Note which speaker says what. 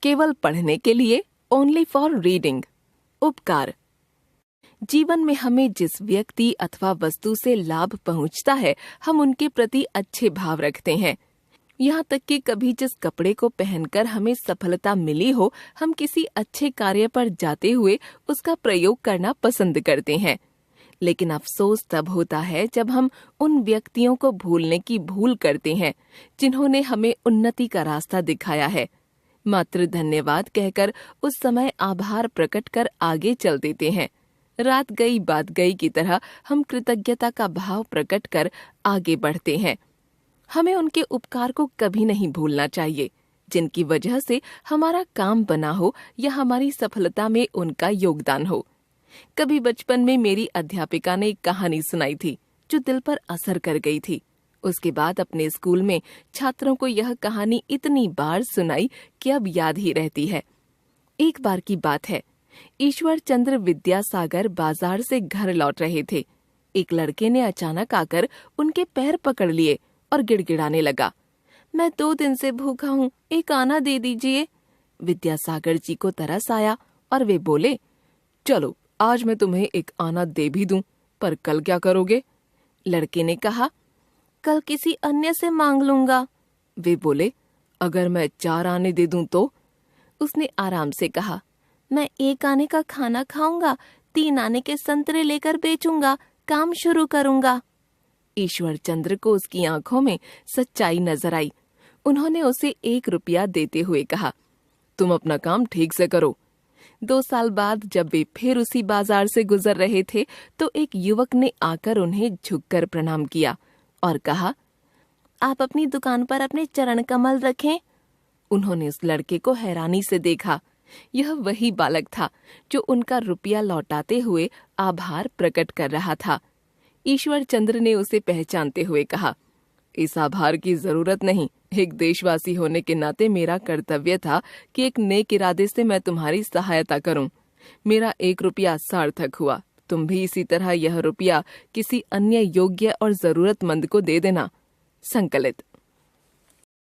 Speaker 1: केवल पढ़ने के लिए, ओनली फॉर रीडिंग। उपकार। जीवन में हमें जिस व्यक्ति अथवा वस्तु से लाभ पहुंचता है, हम उनके प्रति अच्छे भाव रखते हैं। यहाँ तक कि कभी जिस कपड़े को पहनकर हमें सफलता मिली हो, हम किसी अच्छे कार्य पर जाते हुए उसका प्रयोग करना पसंद करते हैं। लेकिन अफसोस तब होता है जब हम उन व्यक्तियों को भूलने की भूल करते हैं जिन्होंने हमें उन्नति का रास्ता दिखाया है। मात्र धन्यवाद कहकर उस समय आभार प्रकट कर आगे चल देते हैं। रात गई बात गई की तरह हम कृतज्ञता का भाव प्रकट कर आगे बढ़ते हैं। हमें उनके उपकार को कभी नहीं भूलना चाहिए जिनकी वजह से हमारा काम बना हो या हमारी सफलता में उनका योगदान हो। कभी बचपन में मेरी अध्यापिका ने एक कहानी सुनाई थी जो दिल पर असर कर गई थी। उसके बाद अपने स्कूल में छात्रों को यह कहानी इतनी बार सुनाई कि अब याद ही रहती है। एक बार की बात है, ईश्वर चंद्र विद्यासागर बाजार से घर लौट रहे थे। एक लड़के ने अचानक आकर उनके पैर पकड़ लिए और गिड़गिड़ाने लगा, मैं 2 दिन से भूखा हूँ, एक आना दे दीजिए। विद्यासागर जी को तरस आया और वे बोले, चलो आज मैं तुम्हें एक आना दे भी दूं, पर कल क्या करोगे? लड़के ने कहा, कल किसी अन्य से मांग लूंगा। वे बोले, अगर मैं 4 आने दे दूं तो? उसने आराम से कहा, मैं 1 आने का खाना खाऊंगा, 3 आने के संतरे लेकर बेचूंगा, काम शुरू करूंगा। ईश्वर चंद्र को उसकी आंखों में सच्चाई नजर आई। उन्होंने उसे 1 रुपया देते हुए कहा, तुम अपना काम ठीक से करो। 2 साल बाद जब वे फिर उसी बाजार से गुजर रहे थे तो एक युवक ने आकर उन्हें झुककर प्रणाम किया और कहा, आप अपनी दुकान पर अपने चरण कमल रखें। उन्होंने उस लड़के को हैरानी से देखा। यह वही बालक था जो उनका रुपया लौटाते हुए आभार प्रकट कर रहा था। ईश्वर चंद्र ने उसे पहचानते हुए कहा, इस आभार की जरूरत नहीं, एक देशवासी होने के नाते मेरा कर्तव्य था कि एक नेक इरादे से मैं तुम्हारी सहायता करूं। मेरा 1 रुपया सार्थक हुआ। तुम भी इसी तरह यह रुपया किसी अन्य योग्य और जरूरतमंद को दे देना। संकलित।